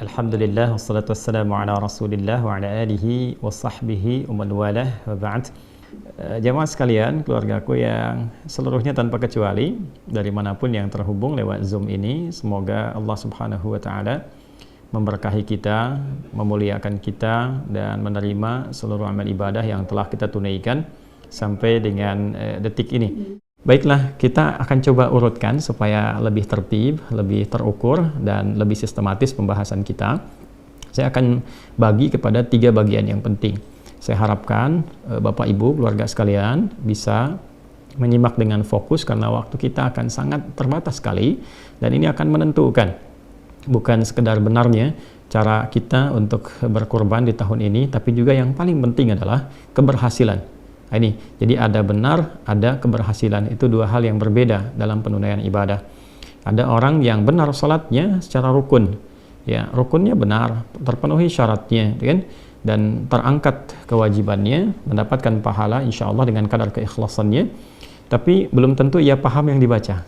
Alhamdulillah wassalatu wassalamu ala Rasulillah wa ala alihi wa sahbihi wa man walah wa ba'd. Jamaah sekalian, keluargaku yang seluruhnya tanpa kecuali dari manapun yang terhubung lewat Zoom ini, semoga Allah Subhanahu wa taala memberkahi kita, memuliakan kita dan menerima seluruh amal ibadah yang telah kita tunaikan sampai dengan detik ini. Baiklah, kita akan coba urutkan supaya lebih tertib, lebih terukur, dan lebih sistematis pembahasan kita. Saya akan bagi kepada 3 bagian yang penting. Saya harapkan Bapak Ibu, keluarga sekalian bisa menyimak dengan fokus karena waktu kita akan sangat terbatas sekali, dan ini akan menentukan bukan sekedar benarnya cara kita untuk berkorban di tahun ini, tapi juga yang paling penting adalah keberhasilan. Ini, jadi ada benar, ada keberhasilan. Itu 2 hal yang berbeda dalam penunaian ibadah. Ada orang yang benar salatnya secara rukun, ya rukunnya benar, terpenuhi syaratnya, kan? Dan terangkat kewajibannya, mendapatkan pahala insya Allah dengan kadar keikhlasannya. Tapi belum tentu ia paham yang dibaca,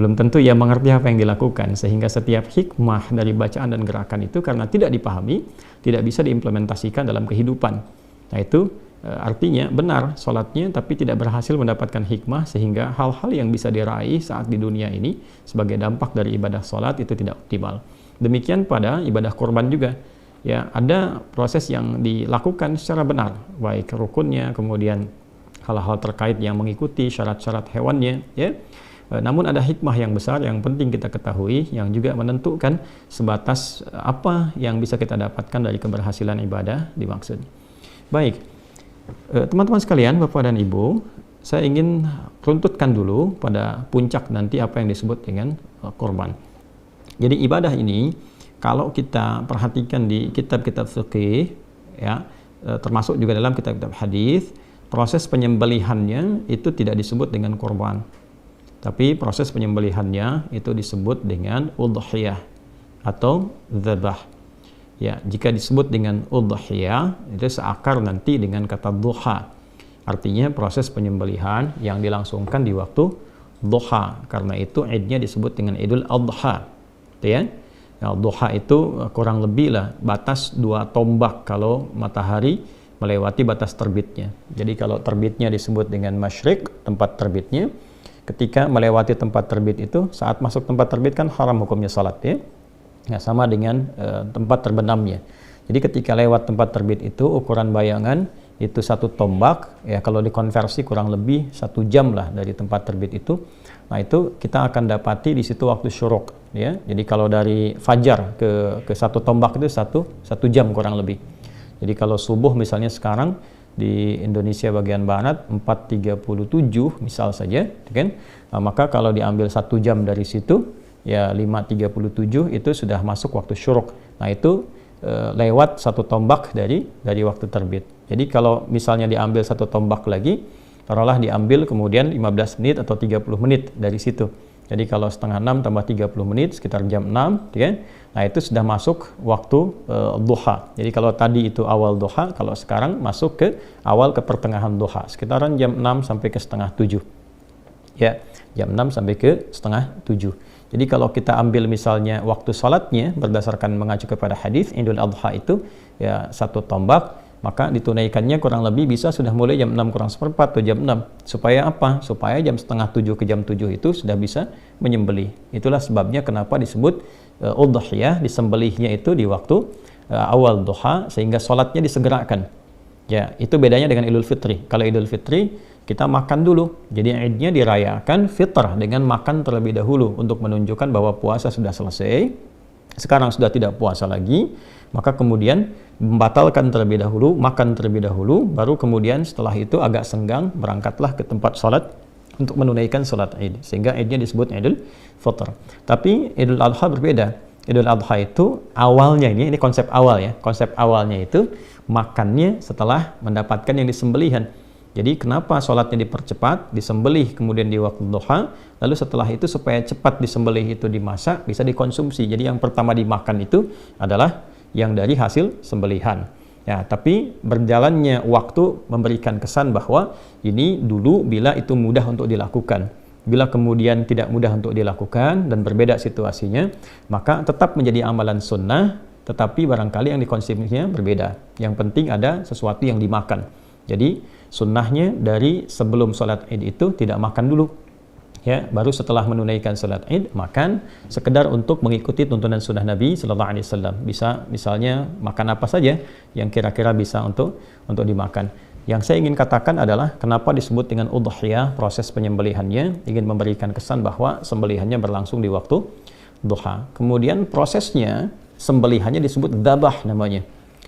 belum tentu ia mengerti apa yang dilakukan, sehingga setiap hikmah dari bacaan dan gerakan itu karena tidak dipahami, tidak bisa diimplementasikan dalam kehidupan. Nah itu artinya benar sholatnya tapi tidak berhasil mendapatkan hikmah, sehingga hal-hal yang bisa diraih saat di dunia ini sebagai dampak dari ibadah sholat itu tidak optimal. Demikian pada ibadah korban juga, ya ada proses yang dilakukan secara benar, baik rukunnya, kemudian hal-hal terkait yang mengikuti syarat-syarat hewannya, ya. Namun ada hikmah yang besar yang penting kita ketahui, yang juga menentukan sebatas apa yang bisa kita dapatkan dari keberhasilan ibadah dimaksud. Baik, teman-teman sekalian, Bapak dan Ibu, saya ingin runtutkan dulu pada puncak nanti apa yang disebut dengan korban. Jadi ibadah ini kalau kita perhatikan di kitab-kitab fikih, ya, termasuk juga dalam kitab-kitab hadis, proses penyembelihannya itu tidak disebut dengan korban, tapi proses penyembelihannya itu disebut dengan udhiyah atau dzabah. Ya, jika disebut dengan udhiyah itu seakar nanti dengan kata duha. Artinya proses penyembelihan yang dilangsungkan di waktu duha. Karena itu idnya disebut dengan Idul Adha. Ya. Nah, duha itu kurang lebih lah batas 2 tombak kalau matahari melewati batas terbitnya. Jadi kalau terbitnya disebut dengan masyriq, tempat terbitnya. Ketika melewati tempat terbit itu, saat masuk tempat terbit kan haram hukumnya salat, ya. Ya, sama dengan tempat terbenamnya. Jadi ketika lewat tempat terbit itu ukuran bayangan itu 1 tombak, ya kalau dikonversi kurang lebih 1 jam lah dari tempat terbit itu. Nah itu kita akan dapati di situ waktu syuruk, ya. Jadi kalau dari fajar ke 1 tombak itu satu jam kurang lebih. Jadi kalau subuh misalnya sekarang di Indonesia bagian barat 4.37 misal saja, kan? Nah, maka kalau diambil 1 jam dari situ, ya 5.37 itu sudah masuk waktu syuruk. Nah itu lewat 1 tombak dari waktu terbit. Jadi kalau misalnya diambil 1 tombak lagi, taruhlah diambil kemudian 15 menit atau 30 menit dari situ. Jadi kalau setengah 6 tambah 30 menit sekitar jam 6, ya. Nah itu sudah masuk waktu duha. Jadi kalau tadi itu awal duha, kalau sekarang masuk ke awal ke pertengahan duha, sekitaran jam 6 sampai ke setengah 7. Ya, jam 6 sampai ke setengah 7. Jadi kalau kita ambil misalnya waktu salatnya berdasarkan mengacu kepada hadis Idul Adha itu ya 1 tombak, maka ditunaikannya kurang lebih bisa sudah mulai jam 6 kurang seperempat atau jam 6. Supaya apa? Supaya jam setengah 7 ke jam 7 itu sudah bisa menyembelih. Itulah sebabnya kenapa disebut udhiyah, disembelihnya itu di waktu awal duha, sehingga salatnya disegerakan. Ya, itu bedanya dengan Idul Fitri. Kalau Idul Fitri kita makan dulu. Jadi idnya dirayakan fitrah dengan makan terlebih dahulu untuk menunjukkan bahwa puasa sudah selesai. Sekarang sudah tidak puasa lagi, maka kemudian membatalkan terlebih dahulu, makan terlebih dahulu, baru kemudian setelah itu agak senggang berangkatlah ke tempat sholat untuk menunaikan sholat id. Sehingga idnya disebut Idul Fitr. Tapi Idul Adha berbeda. Idul Adha itu awalnya ini konsep awal, ya. Konsep awalnya itu makannya setelah mendapatkan yang disembelihan. Jadi kenapa sholatnya dipercepat, disembelih kemudian di waktu duha, lalu setelah itu supaya cepat disembelih itu dimasak, bisa dikonsumsi. Jadi yang pertama dimakan itu adalah yang dari hasil sembelihan. Ya, tapi berjalannya waktu memberikan kesan bahwa ini dulu bila itu mudah untuk dilakukan. Bila kemudian tidak mudah untuk dilakukan dan berbeda situasinya, maka tetap menjadi amalan sunnah tetapi barangkali yang dikonsumsinya berbeda. Yang penting ada sesuatu yang dimakan. Jadi sunnahnya dari sebelum sholat id itu tidak makan dulu, ya, baru setelah menunaikan sholat id makan, sekedar untuk mengikuti tuntunan sunnah Nabi Sallallahu Alaihi Wasallam. Bisa misalnya makan apa saja yang kira-kira bisa untuk dimakan. Yang saya ingin katakan adalah kenapa disebut dengan udhiyah, proses penyembelihannya, ingin memberikan kesan bahwa sembelihannya berlangsung di waktu duha. Kemudian prosesnya sembelihannya disebut dzabah namanya.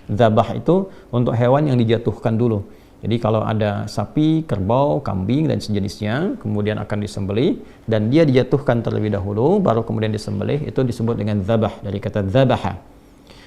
Dzabah itu untuk hewan yang dijatuhkan dulu. Jadi kalau ada sapi, kerbau, kambing dan sejenisnya kemudian akan disembelih dan dia dijatuhkan terlebih dahulu baru kemudian disembelih, itu disebut dengan dzabah, dari kata dzabaha.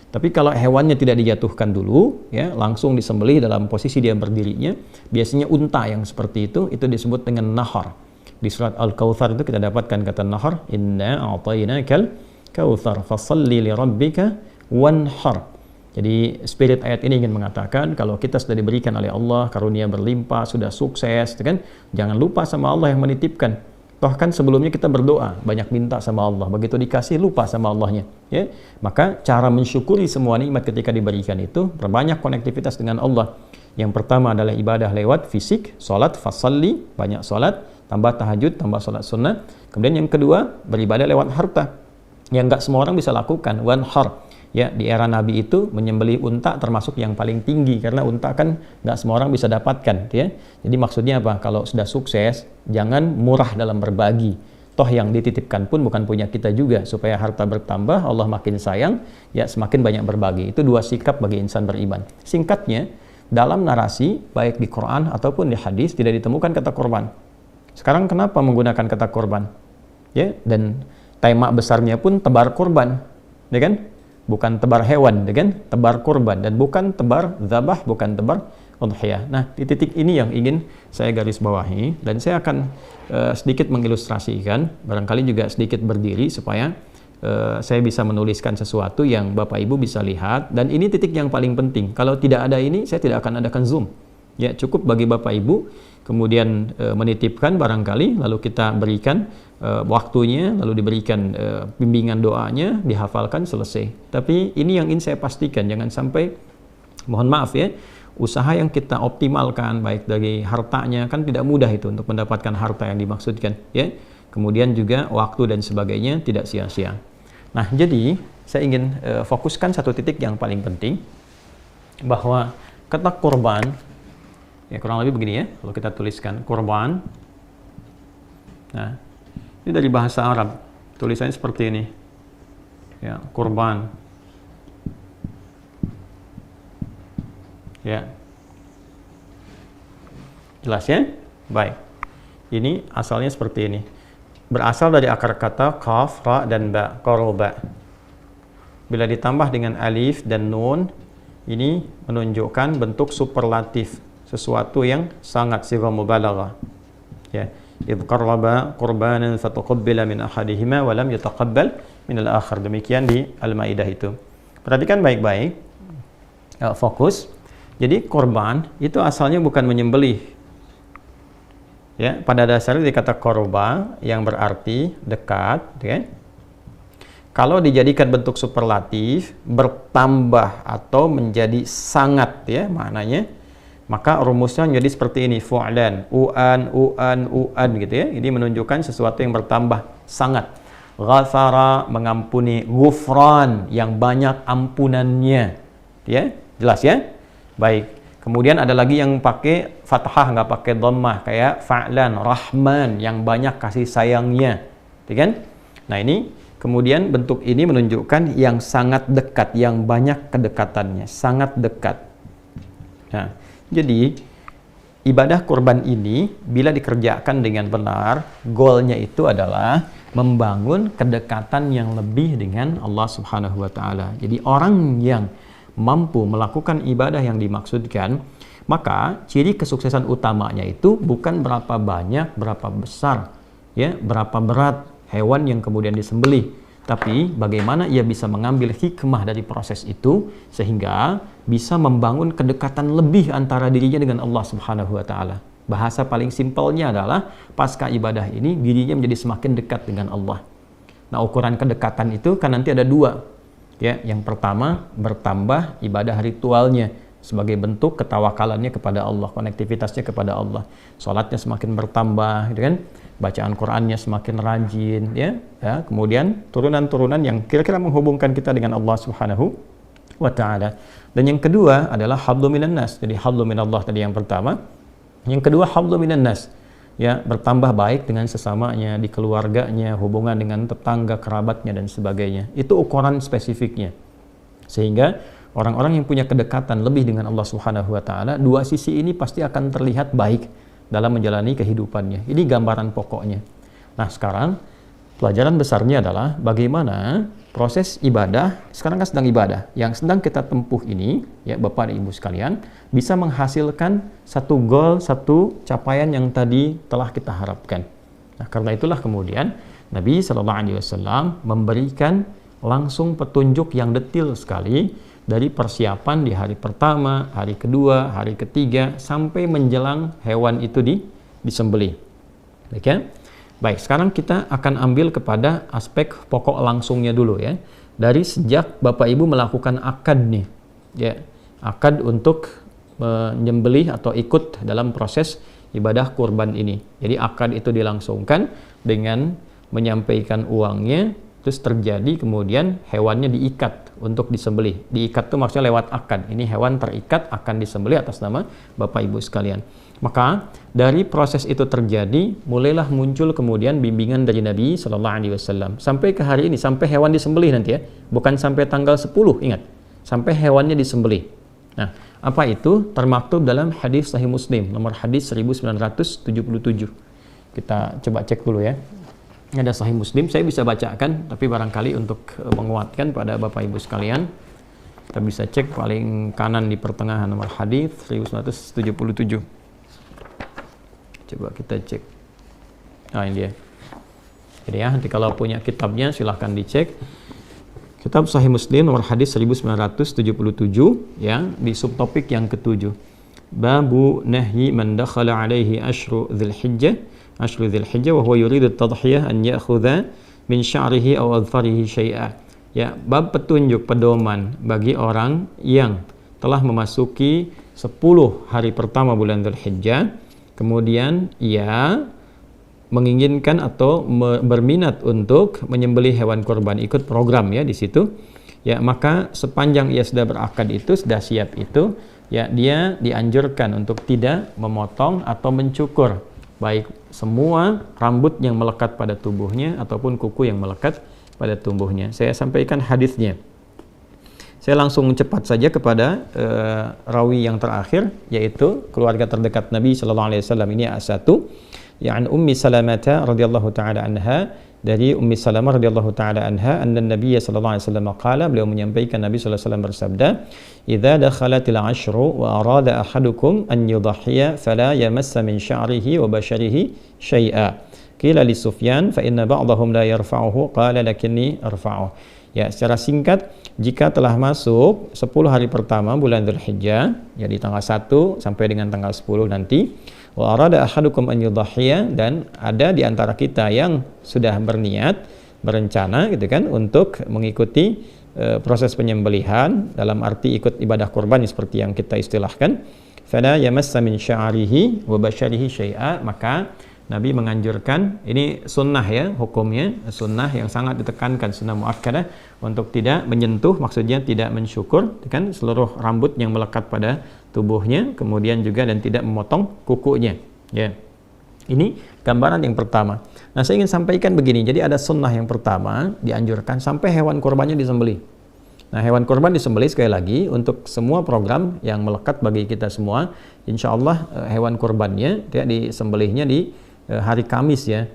Tapi kalau hewannya tidak dijatuhkan dulu, ya, langsung disembelih dalam posisi dia berdirinya, biasanya unta yang seperti itu disebut dengan nahar. Di surat Al-Kautsar itu kita dapatkan kata nahar, inna a'tainakal kautsar fasalli li rabbika wanhar. Jadi spirit ayat ini ingin mengatakan kalau kita sudah diberikan oleh Allah karunia berlimpah, sudah sukses, kan? Jangan lupa sama Allah yang menitipkan. Toh kan sebelumnya kita berdoa, banyak minta sama Allah, begitu dikasih lupa sama Allahnya, ya. Maka cara mensyukuri semua nikmat ketika diberikan itu perbanyak konektivitas dengan Allah. Yang pertama adalah ibadah lewat fisik, salat, fasalli, banyak salat, tambah tahajud, tambah salat sunnah. Kemudian yang kedua, beribadah lewat harta. Yang enggak semua orang bisa lakukan, wanhar. Ya, di era Nabi itu menyembelih unta termasuk yang paling tinggi karena unta kan nggak semua orang bisa dapatkan, ya. Jadi maksudnya apa? Kalau sudah sukses, jangan murah dalam berbagi. Toh yang dititipkan pun bukan punya kita juga, supaya harta bertambah, Allah makin sayang, ya semakin banyak berbagi. Itu dua sikap bagi insan beriman. Singkatnya, dalam narasi baik di Quran ataupun di hadis tidak ditemukan kata korban. Sekarang kenapa menggunakan kata korban? Ya, dan tema besarnya pun tebar korban, ya kan? Bukan tebar hewan, kan? Tebar korban, dan bukan tebar dzabah, bukan tebar udhiyah. Nah, di titik ini yang ingin saya garis bawahi, dan saya akan sedikit mengilustrasikan, barangkali juga sedikit berdiri supaya saya bisa menuliskan sesuatu yang Bapak Ibu bisa lihat, dan ini titik yang paling penting. Kalau tidak ada ini, saya tidak akan adakan Zoom. Ya, cukup bagi Bapak Ibu kemudian menitipkan barangkali, lalu kita berikan waktunya, lalu diberikan bimbingan doanya, dihafalkan, selesai. Tapi ini yang ingin saya pastikan, jangan sampai, mohon maaf ya, usaha yang kita optimalkan baik dari hartanya, kan tidak mudah itu untuk mendapatkan harta yang dimaksudkan, ya. Kemudian juga waktu dan sebagainya tidak sia-sia. Nah, jadi saya ingin fokuskan satu titik yang paling penting, bahwa kata korban, ya kurang lebih begini ya, kalau kita tuliskan korban. Nah, ini dari bahasa Arab, tulisannya seperti ini, ya, korban, ya, jelas ya? Baik, ini asalnya seperti ini, berasal dari akar kata kaf, ra, dan ba, qoroba. Bila ditambah dengan alif dan nun, ini menunjukkan bentuk superlatif, sesuatu yang sangat sigha mubalaghah, ya. idh qarraba qurbanan fataqabbala min ahadihima wa lam yataqabbal min al-akhar. Demikian di Al-Maidah itu. Perhatikan baik-baik, fokus. Jadi korban itu asalnya bukan menyembelih, ya. Pada dasarnya dikata korba yang berarti dekat, ya. Kalau dijadikan bentuk superlatif, bertambah atau menjadi sangat, ya, maknanya, maka rumusnya menjadi seperti ini, fu'lan, u'an gitu, ya. Ini menunjukkan sesuatu yang bertambah sangat. Ghafara, mengampuni. Ghufran, yang banyak ampunannya, ya. Jelas ya? Baik. Kemudian ada lagi yang pakai fathah, nggak pakai dhammah, kayak fa'lan. Rahman, yang banyak kasih sayangnya, ya kan? Nah, ini kemudian bentuk ini menunjukkan yang sangat dekat, yang banyak kedekatannya, sangat dekat. Nah, jadi ibadah kurban ini bila dikerjakan dengan benar, goalnya itu adalah membangun kedekatan yang lebih dengan Allah Subhanahu wa taala. Jadi orang yang mampu melakukan ibadah yang dimaksudkan, maka ciri kesuksesan utamanya itu bukan berapa banyak, berapa besar, ya, berapa berat hewan yang kemudian disembelih, tapi bagaimana ia bisa mengambil hikmah dari proses itu sehingga bisa membangun kedekatan lebih antara dirinya dengan Allah Subhanahu wa taala. Bahasa paling simpelnya adalah pasca ibadah ini dirinya menjadi semakin dekat dengan Allah. Nah, ukuran kedekatan itu kan nanti ada dua. Ya, yang pertama bertambah ibadah ritualnya sebagai bentuk ketawakalannya kepada Allah, konektivitasnya kepada Allah. Salatnya semakin bertambah, gitu kan? Bacaan Qur'annya semakin rajin, ya. Kemudian turunan-turunan yang kira-kira menghubungkan kita dengan Allah Subhanahu wa taala. Dan yang kedua adalah hablu minan nas. Jadi hablu minallah tadi yang pertama. Yang kedua hablu minan nas. Ya, bertambah baik dengan sesamanya, di keluarganya, hubungan dengan tetangga, kerabatnya dan sebagainya. Itu ukuran spesifiknya. Sehingga orang-orang yang punya kedekatan lebih dengan Allah Subhanahu wa taala, dua sisi ini pasti akan terlihat baik dalam menjalani kehidupannya. Ini gambaran pokoknya. Nah, sekarang pelajaran besarnya adalah bagaimana proses ibadah, sekarang kan sedang ibadah, yang sedang kita tempuh ini, ya Bapak dan Ibu sekalian, bisa menghasilkan satu goal, satu capaian yang tadi telah kita harapkan. Nah, karena itulah kemudian Nabi SAW memberikan langsung petunjuk yang detail sekali dari persiapan di hari pertama, hari kedua, hari ketiga, sampai menjelang hewan itu disembelih. Oke? Okay? Baik, sekarang kita akan ambil kepada aspek pokok langsungnya dulu ya. Dari sejak Bapak Ibu melakukan akad nih, ya, akad untuk menyembelih atau ikut dalam proses ibadah kurban ini. Jadi akad itu dilangsungkan dengan menyampaikan uangnya, terus terjadi kemudian hewannya diikat untuk disembelih. Diikat itu maksudnya lewat akad. Ini hewan terikat akan disembelih atas nama Bapak Ibu sekalian. Maka dari proses itu terjadi, mulailah muncul kemudian bimbingan dari Nabi SAW sampai ke hari ini, sampai hewan disembelih nanti ya, bukan sampai tanggal 10, ingat, sampai hewannya disembelih. Nah, apa itu? Termaktub dalam hadis Sahih Muslim, nomor hadis 1977. Kita coba cek dulu ya. Ini ada Sahih Muslim, saya bisa bacakan, tapi barangkali untuk menguatkan pada Bapak Ibu sekalian, kita bisa cek paling kanan di pertengahan nomor hadis 1977. Coba kita cek. Nah, ini dia. Jadi ya, nanti kalau punya kitabnya silahkan dicek. Kitab Sahih Muslim nomor hadis 1977 ya, di subtopik yang ketujuh. Babu nahyi man dakhala alaihi ashru dzulhijjah wa huwa yuridu at-tadhhiyah an ya'khudha min sya'rihi aw adfarihi syai'a. Ya, bab petunjuk pedoman bagi orang yang telah memasuki 10 hari pertama bulan Dzulhijjah, kemudian ia menginginkan atau berminat untuk menyembelih hewan kurban, ikut program ya di situ. Ya, maka sepanjang ia sudah berakad itu, sudah siap itu, ya dia dianjurkan untuk tidak memotong atau mencukur baik semua rambut yang melekat pada tubuhnya ataupun kuku yang melekat pada tubuhnya. Saya sampaikan hadisnya. Saya langsung cepat saja kepada rawi yang terakhir, yaitu keluarga terdekat Nabi sallallahu alaihi wasallam. Ini satu, ya'an Ummi Salamah radhiyallahu taala anha, dari Ummi Salamah radhiyallahu taala anha, anna Nabi sallallahu alaihi wasallam qala, beliau menyampaikan Nabi sallallahu alaihi wasallam bersabda, "Idza dakhalatil 'ashru wa arada ahadukum an yudhhiya fala yamassa min sya'rihi wa basharihi syai'a." Qila li Sufyan fa inna ba'dahum la yarfa'uhu qala lakinni arfa'uhu. Ya, secara singkat, jika telah masuk 10 hari pertama bulan Dzulhijjah, ya di tanggal 1 sampai dengan tanggal 10 nanti, wa arada ahadukum an yudhhiya, dan ada di antara kita yang sudah berniat, berencana gitu kan untuk mengikuti proses penyembelihan dalam arti ikut ibadah kurban seperti yang kita istilahkan, fala yamassa min sya'rihi wa basharihi syai'a, maka Nabi menganjurkan, ini sunnah ya, hukumnya sunnah yang sangat ditekankan, sunnah muakkadah, untuk tidak menyentuh, maksudnya tidak mensyukur kan seluruh rambut yang melekat pada tubuhnya, kemudian juga dan tidak memotong kukunya ya. Ini gambaran yang pertama. Nah, saya ingin sampaikan begini, jadi ada sunnah yang pertama dianjurkan sampai hewan kurbannya disembelih. Nah, hewan kurban disembelih sekali lagi untuk semua program yang melekat bagi kita semua, insya Allah hewan kurbannya ya, disembelihnya di hari Kamis ya,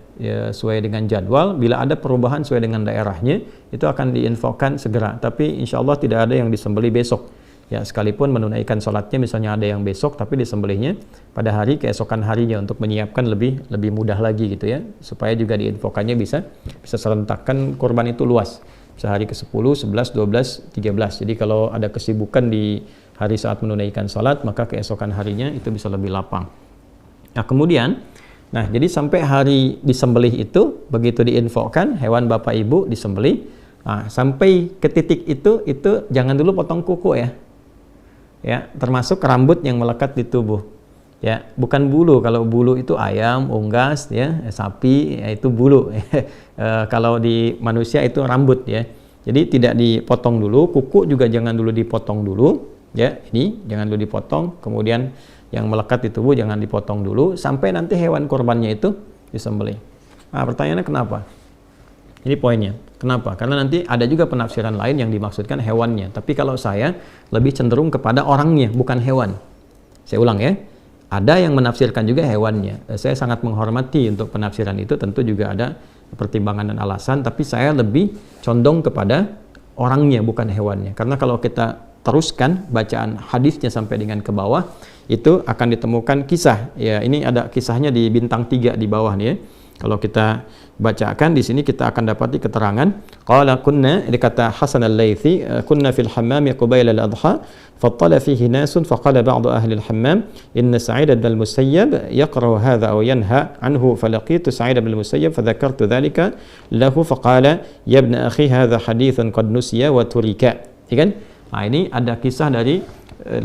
sesuai dengan jadwal. Bila ada perubahan sesuai dengan daerahnya, itu akan diinfokan segera. Tapi insya Allah tidak ada yang disembelih besok. Ya, sekalipun menunaikan sholatnya misalnya ada yang besok, tapi disembelihnya pada hari keesokan harinya untuk menyiapkan lebih mudah lagi gitu ya, supaya juga diinfokannya bisa serentakkan kurban itu luas. Bisa hari ke-10, 11, 12, 13. Jadi kalau ada kesibukan di hari saat menunaikan sholat, maka keesokan harinya itu bisa lebih lapang. Nah, kemudian jadi sampai hari disembelih itu, begitu diinfokan hewan Bapak Ibu disembelih, Nah, sampai ke titik itu jangan dulu potong kuku ya. Ya, termasuk rambut yang melekat di tubuh. Ya, bukan bulu. Kalau bulu itu ayam, unggas, ya, sapi, ya, itu bulu. Kalau di manusia itu rambut ya. Jadi tidak dipotong dulu, kuku juga jangan dulu dipotong dulu. Ya, ini jangan dulu dipotong. Kemudian yang melekat di tubuh jangan dipotong dulu sampai nanti hewan kurbannya itu disembelih. Nah, pertanyaannya kenapa? Ini poinnya. Kenapa? Karena nanti ada juga penafsiran lain yang dimaksudkan hewannya. Tapi kalau saya lebih cenderung kepada orangnya, bukan hewan. Saya ulang ya. Ada yang menafsirkan juga hewannya. Saya sangat menghormati untuk penafsiran itu. Tentu juga ada pertimbangan dan alasan. Tapi saya lebih condong kepada orangnya, bukan hewannya. Karena kalau kita teruskan bacaan hadisnya sampai dengan ke bawah, itu akan ditemukan kisah. Ya, ini ada kisahnya di bintang 3 di bawah nih ya. Kalau kita bacakan di sini kita akan dapati keterangan qala kunna, dikata Hasan al-Laythi, kunna fil hammam qabila al-adha fattala fihi nasun faqala ba'du ahli al-hammam inna Sa'id bin al-Musayyab yaqra'u hadha aw yanha anhu falaqitu Sa'id bin al-Musayyab fadhakartu dhalika lahu faqala ya ibn akhi hadha hadithun qad nusiya wa turika. Ya kan? Nah, ini ada kisah dari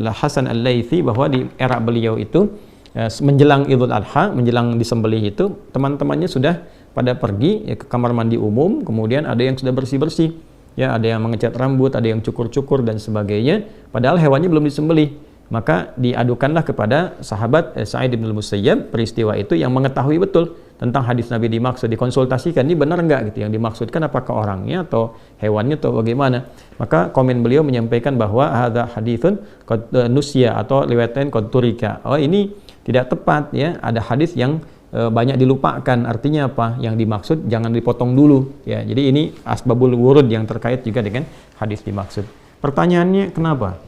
Hasan al-Laythi bahwa di era beliau itu menjelang Idul Adha, menjelang disembelih itu, teman-temannya sudah pada pergi ya, ke kamar mandi umum, kemudian ada yang sudah bersih-bersih, ya, ada yang mengecat rambut, ada yang cukur-cukur dan sebagainya, padahal hewannya belum disembelih. Maka diadukanlah kepada sahabat Sa'id bin al-Musayyab peristiwa itu yang mengetahui betul tentang hadis Nabi dimaksud, dikonsultasikan, ini benar enggak gitu, yang dimaksudkan apakah orangnya atau hewannya atau bagaimana. Maka komen beliau menyampaikan bahwa hadza haditsun qad nusya atau riwayatnya qad turika. Oh, ini tidak tepat ya, ada hadis yang banyak dilupakan. Artinya apa? Yang dimaksud jangan dipotong dulu ya. Jadi ini asbabul wurud yang terkait juga dengan hadis dimaksud. Pertanyaannya kenapa?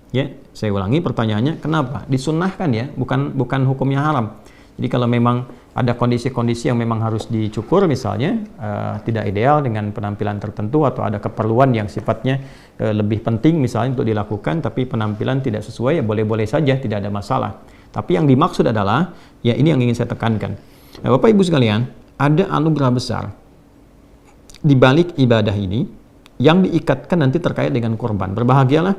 Ya, saya ulangi pertanyaannya kenapa? Disunnahkan ya, bukan hukumnya haram. Jadi kalau memang ada kondisi-kondisi yang memang harus dicukur misalnya, tidak ideal dengan penampilan tertentu atau ada keperluan yang sifatnya lebih penting misalnya untuk dilakukan, tapi penampilan tidak sesuai, ya boleh-boleh saja, tidak ada masalah. Tapi yang dimaksud adalah, ya ini yang ingin saya tekankan. Nah, Bapak Ibu sekalian, ada anugerah besar di balik ibadah ini yang diikatkan nanti terkait dengan kurban. Berbahagialah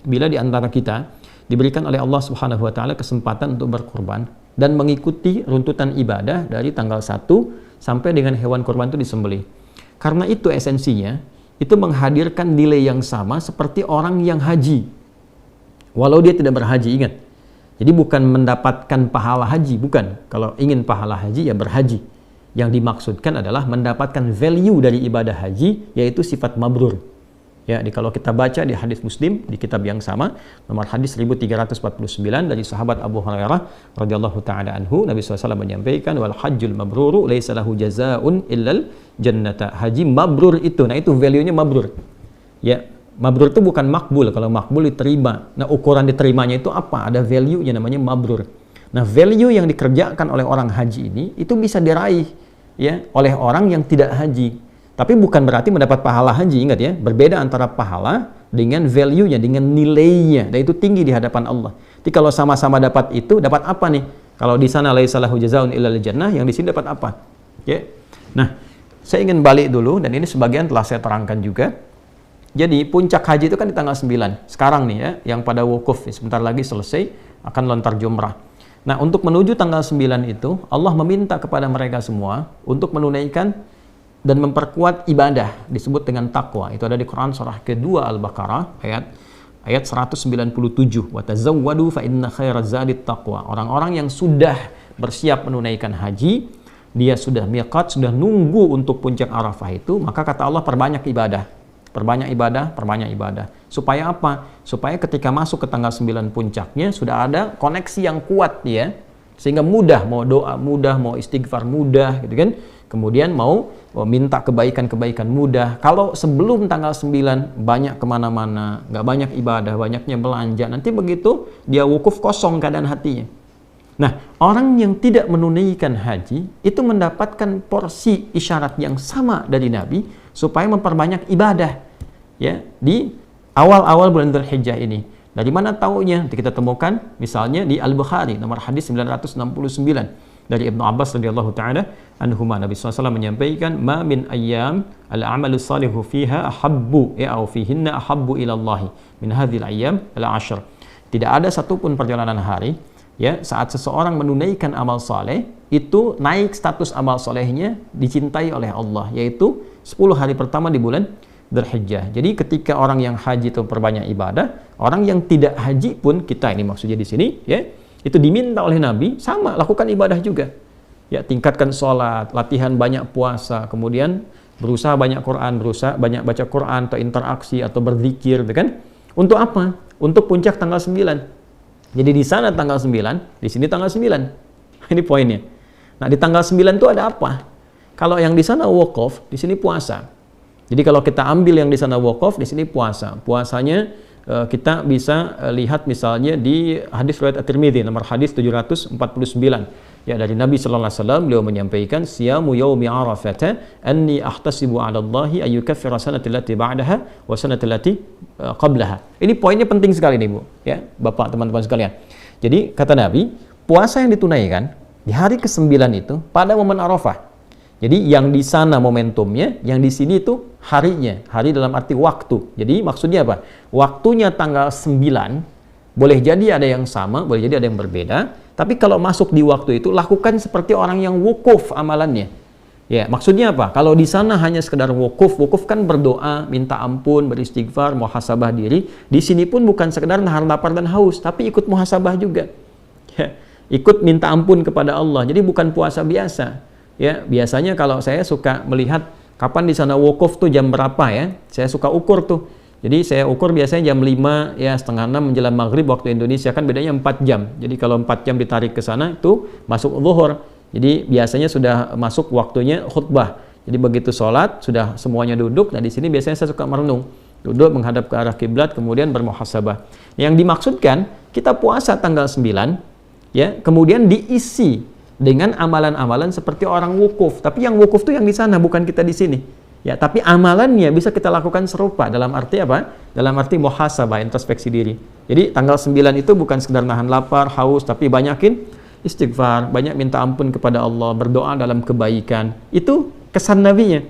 bila di antara kita diberikan oleh Allah Subhanahu wa taala kesempatan untuk berkurban dan mengikuti runtutan ibadah dari tanggal 1 sampai dengan hewan kurban itu disembelih. Karena itu esensinya, itu menghadirkan nilai yang sama seperti orang yang haji. Walau dia tidak berhaji, ingat. Jadi bukan mendapatkan pahala haji, bukan. Kalau ingin pahala haji, ya berhaji. Yang dimaksudkan adalah mendapatkan value dari ibadah haji, yaitu sifat mabrur. Ya, kalau kita baca di hadis Muslim, di kitab yang sama, nomor hadis 1349 dari sahabat Abu Hurairah radhiyallahu taala anhu, Nabi SAW menyampaikan, wal hajjul mabruru laisa lahu jazaa'un illal jannata. Haji mabrur itu, nah itu value-nya mabrur. Ya, mabrur itu bukan makbul. Kalau makbul diterima. Nah, ukuran diterimanya itu apa? Ada value-nya namanya mabrur. Nah, value yang dikerjakan oleh orang haji ini itu bisa diraih ya oleh orang yang tidak haji. Tapi bukan berarti mendapat pahala haji, ingat ya. Berbeda antara pahala dengan value-nya, dengan nilainya. Dan itu tinggi di hadapan Allah. Jadi kalau sama-sama dapat itu, dapat apa nih? Kalau di sana laisa lahu jazaa'un illal jannah, yang di sini dapat apa? Ya. Nah, saya ingin balik dulu dan ini sebagian telah saya terangkan juga. Jadi puncak haji itu kan di tanggal 9. Sekarang nih ya, yang pada wukuf sebentar lagi selesai akan lontar jumrah. Nah, untuk menuju tanggal 9 itu Allah meminta kepada mereka semua untuk menunaikan dan memperkuat ibadah disebut dengan takwa. Itu ada di Quran surah kedua Al-Baqarah ayat 197. Wa tazawwadu fa inna khairaz zadit taqwa. Orang-orang yang sudah bersiap menunaikan haji, dia sudah miqat, sudah nunggu untuk puncak Arafah itu, maka kata Allah perbanyak ibadah. Perbanyak ibadah, perbanyak ibadah. Supaya apa? Supaya ketika masuk ke tanggal 9 puncaknya sudah ada koneksi yang kuat ya. Sehingga mudah, mau doa mudah, mau istighfar mudah gitu kan. Kemudian mau minta kebaikan-kebaikan mudah. Kalau sebelum tanggal 9 banyak kemana-mana, nggak banyak ibadah, banyaknya belanja, nanti begitu dia wukuf kosong keadaan hatinya. Nah, orang yang tidak menunaikan haji itu mendapatkan porsi isyarat yang sama dari Nabi supaya memperbanyak ibadah ya di awal-awal bulan Dzulhijjah ini. Dari mana taunya? Nanti kita temukan misalnya di Al-Bukhari nomor hadis 969. dari Ibnu Abbas radhiyallahu taala anhuma, Nabi SAW menyampaikan, ma min ayyam al-amalu salihu fiha ahabbu au fihinna ahabbu ila Allah min hadhil ayyam al-ashr. Tidak ada satupun perjalanan hari ya saat seseorang menunaikan amal saleh itu naik status amal solehnya dicintai oleh Allah, yaitu 10 hari pertama di bulan Dzulhijjah. Jadi ketika orang yang haji itu perbanyak ibadah, orang yang tidak haji pun, kita ini maksudnya di sini ya, itu diminta oleh Nabi sama lakukan ibadah juga. Ya, tingkatkan sholat, latihan banyak puasa, kemudian berusaha banyak Quran, berusaha banyak baca Quran atau interaksi atau berzikir, gitu kan? Untuk apa? Untuk puncak tanggal 9. Jadi di sana tanggal 9, di sini tanggal 9. Ini poinnya. Nah, di tanggal 9 itu ada apa? Kalau yang di sana wukuf, di sini puasa. Jadi kalau kita ambil yang di sana wukuf, di sini puasa. Puasanya kita bisa lihat misalnya di hadis riwayat At-Tirmidzi nomor hadis 749. Ya, dari Nabi sallallahu alaihi wasallam beliau menyampaikan, siyamu yaumi arafah anni ahtasibu 'ala Allah ay yukaffira sanata allati ba'daha wa sanata allati qablaha. Ini poinnya penting sekali nih, Bu, ya, Bapak, teman-teman sekalian. Jadi kata Nabi, puasa yang ditunaikan di hari ke-9 itu pada momen Arafah. Jadi yang di sana momentumnya, yang di sini itu harinya, hari dalam arti waktu. Jadi maksudnya apa? Waktunya tanggal 9 boleh jadi ada yang sama, boleh jadi ada yang berbeda. Tapi kalau masuk di waktu itu, lakukan seperti orang yang wukuf amalannya. Ya, maksudnya apa? Kalau di sana hanya sekedar wukuf, wukuf kan berdoa, minta ampun, beristighfar, muhasabah diri. Di sini pun bukan sekedar nahan lapar dan haus, tapi ikut muhasabah juga. Ya, ikut minta ampun kepada Allah. Jadi bukan puasa biasa. Ya, biasanya kalau saya suka melihat kapan di sana wukuf tuh jam berapa ya, saya suka ukur tuh. Jadi saya ukur biasanya jam 5 ya setengah 6 menjelang maghrib waktu Indonesia, kan bedanya 4 jam. Jadi kalau 4 jam ditarik ke sana itu masuk zuhur. Jadi biasanya sudah masuk waktunya khutbah. Jadi begitu sholat sudah semuanya duduk. Nah di sini biasanya saya suka merenung, duduk menghadap ke arah kiblat kemudian bermuhasabah. Yang dimaksudkan kita puasa tanggal 9 ya, kemudian diisi dengan amalan-amalan seperti orang wukuf. Tapi yang wukuf itu yang di sana, bukan kita di sini. Ya, tapi amalannya bisa kita lakukan serupa. Dalam arti apa? Dalam arti muhasabah, introspeksi diri. Jadi tanggal 9 itu bukan sekedar nahan lapar, haus, tapi banyakin istighfar, banyak minta ampun kepada Allah, berdoa dalam kebaikan. Itu kesan nabinya.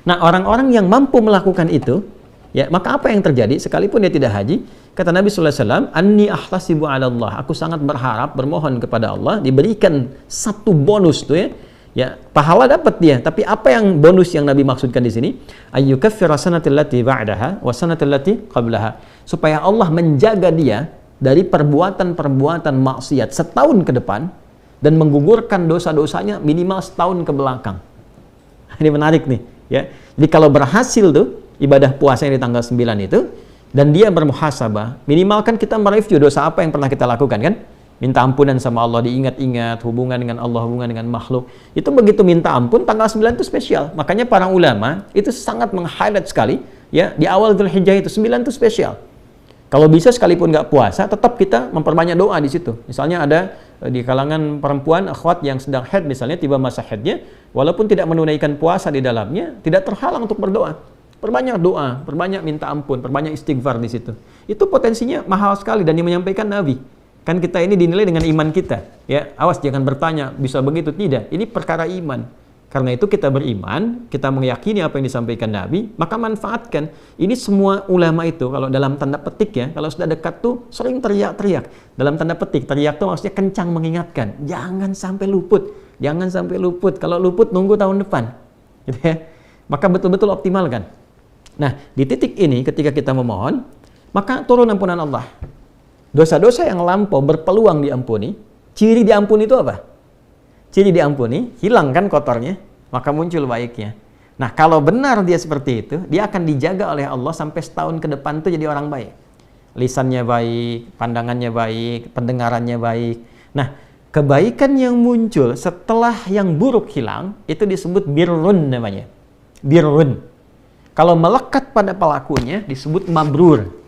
Nah, orang-orang yang mampu melakukan itu, ya, maka apa yang terjadi? Sekalipun dia tidak haji, kata Nabi sallallahu alaihi wasallam, "Anni ahlasibu 'ala Allah." Aku sangat berharap, bermohon kepada Allah diberikan satu bonus tuh ya. Ya, pahala dapat dia, tapi apa yang bonus yang Nabi maksudkan di sini? Ayyukaffira sanatal lati ba'daha wa sanatal lati qablaha. Supaya Allah menjaga dia dari perbuatan-perbuatan maksiat setahun ke depan dan menggugurkan dosa-dosanya minimal setahun ke belakang. Ini menarik nih, ya. Jadi kalau berhasil tuh ibadah puasa yang di tanggal 9 itu dan dia bermuhasabah, minimal kan kita mereview dosa apa yang pernah kita lakukan kan? Minta ampunan sama Allah, diingat-ingat hubungan dengan Allah, hubungan dengan makhluk. Itu begitu minta ampun tanggal 9 itu spesial. Makanya para ulama itu sangat meng-highlight sekali ya, di awal Dzulhijjah itu 9 itu spesial. Kalau bisa sekalipun nggak puasa, tetap kita memperbanyak doa di situ. Misalnya ada di kalangan perempuan akhwat yang sedang haid misalnya, tiba masa haidnya, walaupun tidak menunaikan puasa di dalamnya, tidak terhalang untuk berdoa. Perbanyak doa, perbanyak minta ampun, perbanyak istighfar di situ. Itu potensinya mahal sekali dan yang menyampaikan Nabi. Kan kita ini dinilai dengan iman kita. Ya, awas jangan bertanya, bisa begitu? Tidak. Ini perkara iman. Karena itu kita beriman, kita meyakini apa yang disampaikan Nabi, maka manfaatkan. Ini semua ulama itu, kalau dalam tanda petik ya, kalau sudah dekat tuh sering teriak-teriak. Dalam tanda petik, teriak tuh maksudnya kencang mengingatkan. Jangan sampai luput. Jangan sampai luput. Kalau luput, nunggu tahun depan. Gitu ya. Maka betul-betul optimalkan. Nah, di titik ini ketika kita memohon, maka turun ampunan Allah. Dosa-dosa yang lampau berpeluang diampuni. Ciri diampuni itu apa? Ciri diampuni, hilang kan kotornya, maka muncul baiknya. Nah, kalau benar dia seperti itu, dia akan dijaga oleh Allah sampai setahun ke depan itu jadi orang baik. Lisannya baik, pandangannya baik, pendengarannya baik. Nah, kebaikan yang muncul setelah yang buruk hilang, itu disebut birrun namanya. Birrun. Kalau melekat pada pelakunya, disebut mabrur.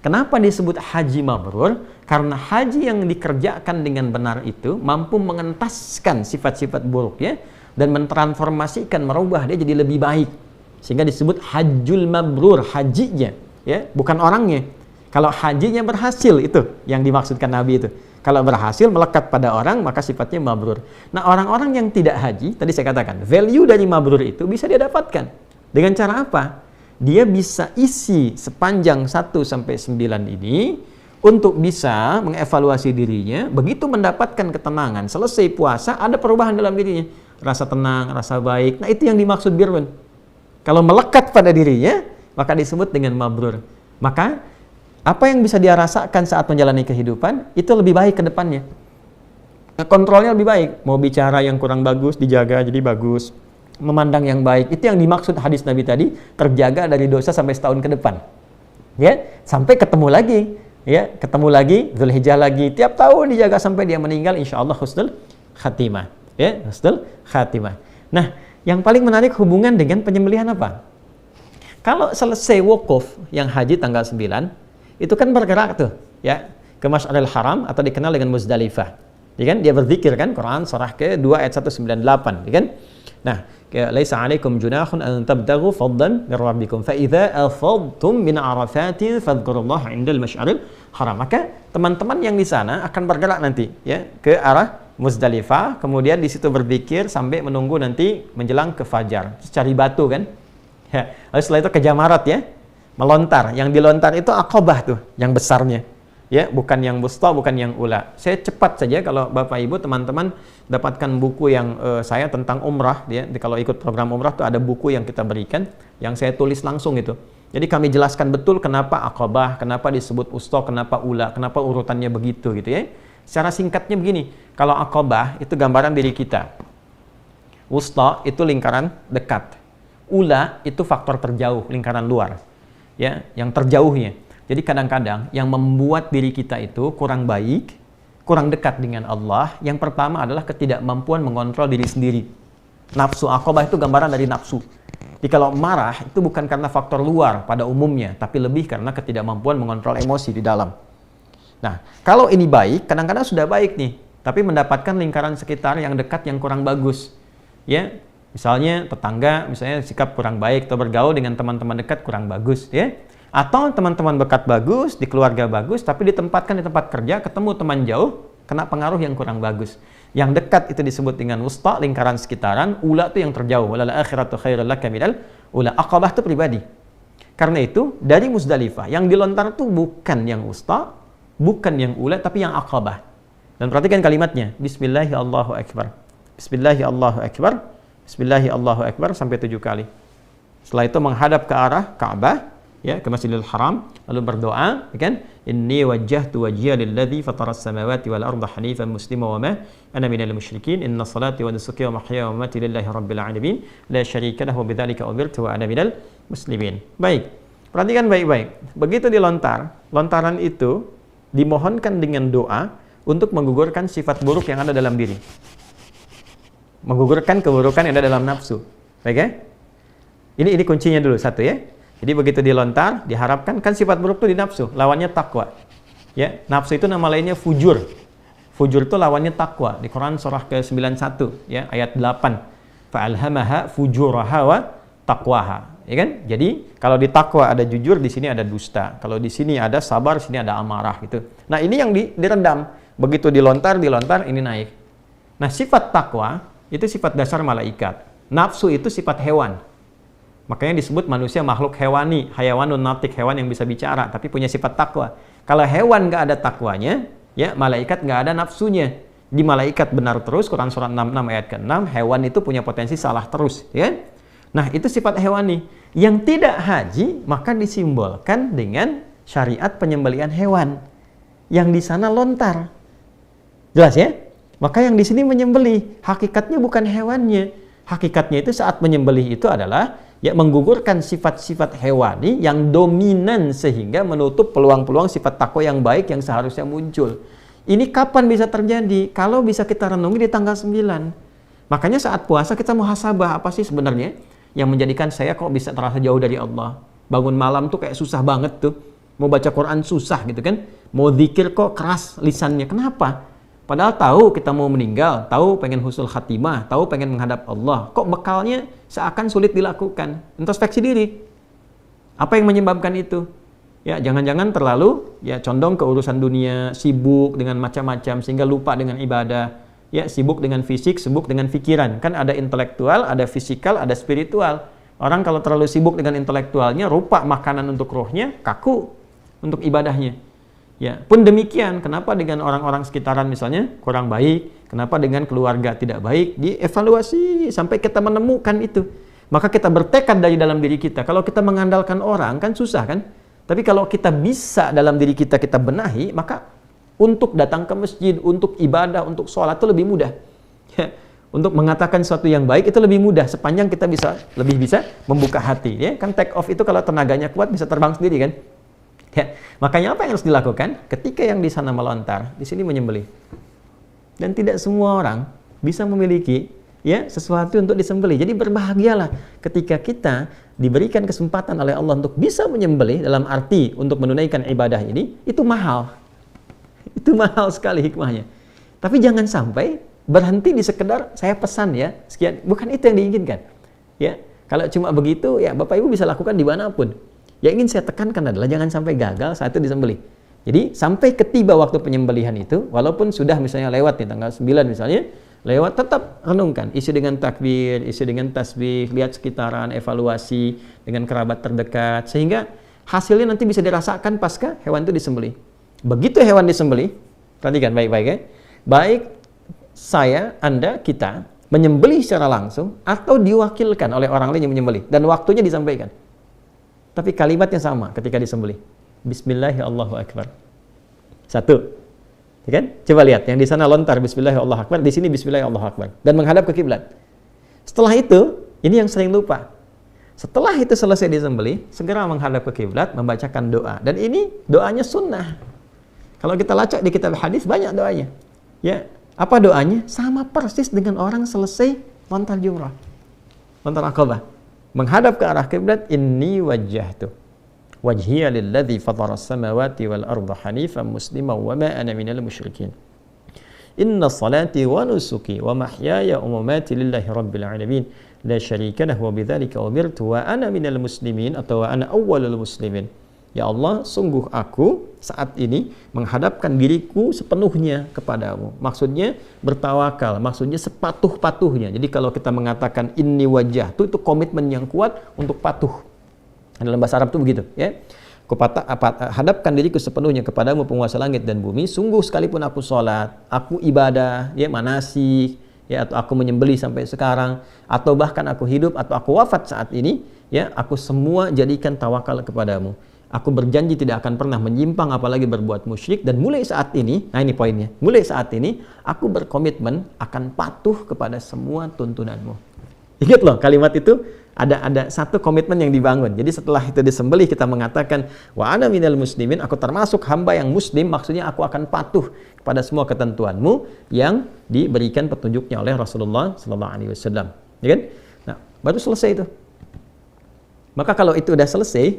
Kenapa disebut haji mabrur? Karena haji yang dikerjakan dengan benar itu mampu mengentaskan sifat-sifat buruknya dan mentransformasikan, merubah dia jadi lebih baik. Sehingga disebut hajjul mabrur, hajinya, ya, bukan orangnya. Kalau hajinya berhasil itu yang dimaksudkan Nabi itu. Kalau berhasil melekat pada orang, maka sifatnya mabrur. Nah, orang-orang yang tidak haji, tadi saya katakan, value dari mabrur itu bisa dia dapatkan. Dengan cara apa? Dia bisa isi sepanjang 1 sampai 9 ini untuk bisa mengevaluasi dirinya. Begitu mendapatkan ketenangan, selesai puasa, ada perubahan dalam dirinya. Rasa tenang, rasa baik. Nah, itu yang dimaksud birrun. Kalau melekat pada dirinya, maka disebut dengan mabrur. Maka, apa yang bisa dia rasakan saat menjalani kehidupan, itu lebih baik ke depannya. Kontrolnya lebih baik. Mau bicara yang kurang bagus, dijaga jadi bagus. Memandang yang baik, itu yang dimaksud hadis Nabi tadi, terjaga dari dosa sampai setahun ke depan. Ya, sampai ketemu lagi, ya, ketemu lagi, Dzulhijjah lagi, tiap tahun dijaga sampai dia meninggal, insya Allah husnul khatimah. Ya, husnul khatimah. Nah, yang paling menarik hubungan dengan penyembelihan apa? Kalau selesai wukuf yang haji tanggal 9, itu kan bergerak tuh, ya, ke Masy'aril Haram atau dikenal dengan Muzdalifah. Ya kan? Dia berzikir kan, Quran surah ke-2 ayat 198, ya kan? Nah, laisa 'alaikum junahun an tabtaghu fadlan min rabbikum fa idza afadtum min arafatin fadhkurullaha 'indal masy'aril haram. Maka teman-teman yang di sana akan bergerak nanti ya ke arah Muzdalifah, kemudian di situ berzikir sampai menunggu nanti menjelang ke fajar. Cari batu kan? Ya, lalu setelah itu ke Jamarat ya. Melontar. Yang dilontar itu Aqabah tuh, yang besarnya. Ya, bukan yang wusta, bukan yang ula. Saya cepat saja kalau Bapak Ibu teman-teman dapatkan buku yang saya tentang umrah ya. Kalau ikut program umrah tuh ada buku yang kita berikan yang saya tulis langsung itu. Jadi kami jelaskan betul kenapa Aqabah, kenapa disebut wusta, kenapa ula, kenapa urutannya begitu gitu ya. Secara singkatnya begini, kalau Aqabah itu gambaran diri kita. Wusta itu lingkaran dekat. Ula itu faktor terjauh, lingkaran luar. Ya, yang terjauhnya. Jadi kadang-kadang yang membuat diri kita itu kurang baik, kurang dekat dengan Allah, yang pertama adalah ketidakmampuan mengontrol diri sendiri. Nafsu. Aqabah itu gambaran dari nafsu. Jadi kalau marah itu bukan karena faktor luar pada umumnya, tapi lebih karena ketidakmampuan mengontrol emosi di dalam. Nah, kalau ini baik, kadang-kadang sudah baik nih, tapi mendapatkan lingkaran sekitar yang dekat yang kurang bagus. Ya, misalnya tetangga, misalnya sikap kurang baik, atau bergaul dengan teman-teman dekat kurang bagus, ya. Atau teman-teman dekat bagus, di keluarga bagus, tapi ditempatkan di tempat kerja, ketemu teman jauh, kena pengaruh yang kurang bagus. Yang dekat itu disebut dengan wusta, lingkaran sekitaran, ula itu yang terjauh. Walal akhiratu khairul laka minal ula. Aqabah itu pribadi. Karena itu, dari Muzdalifah, yang dilontar itu bukan yang wusta, bukan yang ula, tapi yang Aqabah. Dan perhatikan kalimatnya, Bismillahirrahmanirrahim. Bismillahirrahmanirrahim. Bismillahirrahmanirrahim sampai 7 kali. Setelah itu menghadap ke arah Ka'bah, ya, ke Masjidil Haram, lalu berdoa, ya kan? Inni wajjahtu wajhiya lilladzi fataras samawati wal arda hanifan muslima wa ma ana minal musyrikin. Inna salati wa nusuki wa mahyaya wa mamati lillahi rabbil alamin. La syarika lahu wa bidzalika umirtu wa ana minal muslimin. Baik. Perhatikan baik-baik. Begitu dilontar, lontaran itu dimohonkan dengan doa untuk menggugurkan sifat buruk yang ada dalam diri. Menggugurkan keburukan yang ada dalam nafsu. Baik ya? Ini kuncinya dulu satu ya. Jadi begitu dilontar, diharapkan kan sifat buruk itu di nafsu, lawannya takwa. Ya, nafsu itu nama lainnya fujur. Fujur itu lawannya takwa. Di Quran surah ke-91 ya, ayat 8. Fa'alhamaha fujuraha wa taqwaha. Ya kan? Jadi kalau di takwa ada jujur, di sini ada dusta. Kalau di sini ada sabar, di sini ada amarah gitu. Nah, ini yang direndam. Begitu dilontar ini naik. Nah, sifat takwa itu sifat dasar malaikat. Nafsu itu sifat hewan. Makanya disebut manusia makhluk hewani, hayawanun natik, hewan yang bisa bicara, tapi punya sifat takwa. Kalau hewan nggak ada takwanya, ya malaikat nggak ada nafsunya. Di malaikat benar terus, Quran surat 66 ayat ke-6, hewan itu punya potensi salah terus. Ya? Nah, itu sifat hewani. Yang tidak haji, maka disimbolkan dengan syariat penyembelihan hewan. Yang di sana lontar. Jelas ya? Maka yang di sini menyembelih. Hakikatnya bukan hewannya. Hakikatnya itu saat menyembelih itu adalah ya menggugurkan sifat-sifat hewani yang dominan sehingga menutup peluang-peluang sifat takwa yang baik yang seharusnya muncul. Ini kapan bisa terjadi? Kalau bisa kita renungi di tanggal 9. Makanya saat puasa kita muhasabah, apa sih sebenarnya yang menjadikan saya kok bisa terasa jauh dari Allah? Bangun malam tuh kayak susah banget tuh. Mau baca Quran susah gitu kan. Mau zikir kok keras lisannya. Kenapa? Padahal tahu kita mau meninggal, tahu pengen husnul khatimah, tahu pengen menghadap Allah. Kok bekalnya seakan sulit dilakukan? Introspeksi diri. Apa yang menyebabkan itu? Ya, jangan-jangan terlalu ya condong ke urusan dunia, sibuk dengan macam-macam sehingga lupa dengan ibadah. Ya, sibuk dengan fisik, sibuk dengan pikiran. Kan ada intelektual, ada fisikal, ada spiritual. Orang kalau terlalu sibuk dengan intelektualnya, rupa makanan untuk rohnya, kaku untuk ibadahnya. Ya, pun demikian, kenapa dengan orang-orang sekitaran misalnya kurang baik, kenapa dengan keluarga tidak baik, dievaluasi sampai kita menemukan itu. Maka kita bertekad dari dalam diri kita. Kalau kita mengandalkan orang kan susah kan? Tapi kalau kita bisa dalam diri kita benahi, maka untuk datang ke masjid, untuk ibadah, untuk sholat itu lebih mudah. Ya, untuk mengatakan sesuatu yang baik itu lebih mudah sepanjang kita lebih bisa membuka hati. Ya, kan take off itu kalau tenaganya kuat bisa terbang sendiri kan? Ya, makanya apa yang harus dilakukan? Ketika yang di sana melontar, di sini menyembelih. Dan tidak semua orang bisa memiliki ya sesuatu untuk disembelih. Jadi berbahagialah ketika kita diberikan kesempatan oleh Allah untuk bisa menyembelih dalam arti untuk menunaikan ibadah ini, itu mahal. Itu mahal sekali hikmahnya. Tapi jangan sampai berhenti di sekedar saya pesan ya, sekian. Bukan itu yang diinginkan. Ya, kalau cuma begitu ya Bapak Ibu bisa lakukan dimanapun. Yang ingin saya tekankan adalah jangan sampai gagal saat itu disembelih. Jadi sampai ketiba waktu penyembelihan itu, walaupun sudah misalnya lewat nih tanggal 9 misalnya, lewat tetap renungkan, isi dengan takbir, isi dengan tasbih, lihat sekitaran, evaluasi dengan kerabat terdekat, sehingga hasilnya nanti bisa dirasakan pasca hewan itu disembelih. Begitu hewan disembelih, perhatikan baik-baik ya, baik saya, Anda, kita menyembelih secara langsung atau diwakilkan oleh orang lain yang menyembelih dan waktunya disampaikan. Tapi kalimatnya sama ketika disembelih. Bismillahirrahmanirrahim. Satu. Ya kan? Coba lihat, yang di sana lontar Bismillahirrahmanirrahim, di sini Bismillahirrahmanirrahim dan menghadap ke kiblat. Setelah itu, ini yang sering lupa. Setelah itu selesai disembelih, segera menghadap ke kiblat, membacakan doa. Dan ini doanya sunnah. Kalau kita lacak di kitab hadis banyak doanya. Ya, apa doanya? Sama persis dengan orang selesai lontar jumrah, lontar Aqabah. Menghadap ke arah kiblat, inni wajjahtu wajhiya lilladzi fatara as-samawati wal arda hanifan musliman wa ma ana minal musyrikin. Inna salati wa nusuki wa mahyaya wa mamati lillahi rabbil alamin la syarika lahu wa bidzalika umirtu wa ana minal muslimin atau wa ana awwalul muslimin. Ya Allah, sungguh aku saat ini menghadapkan diriku sepenuhnya kepadamu. Maksudnya bertawakal, maksudnya sepatuh-patuhnya. Jadi kalau kita mengatakan inni wajah, itu komitmen yang kuat untuk patuh. Dalam bahasa Arab itu begitu, ya. Hadapkan diriku sepenuhnya kepadamu penguasa langit dan bumi. Sungguh sekalipun aku sholat, aku ibadah, ya manasik, ya atau aku menyembelih sampai sekarang, atau bahkan aku hidup atau aku wafat saat ini, ya aku semua jadikan tawakal kepadamu. Aku berjanji tidak akan pernah menyimpang apalagi berbuat musyrik, dan mulai saat ini, nah ini poinnya, mulai saat ini aku berkomitmen akan patuh kepada semua tuntunanmu. Ingat loh kalimat itu, ada satu komitmen yang dibangun. Jadi setelah itu disembelih kita mengatakan wa ana minal muslimin, aku termasuk hamba yang muslim, maksudnya aku akan patuh kepada semua ketentuanmu yang diberikan petunjuknya oleh Rasulullah sallallahu alaihi wasallam. Ya kan? Nah, baru selesai itu. Maka kalau itu udah selesai,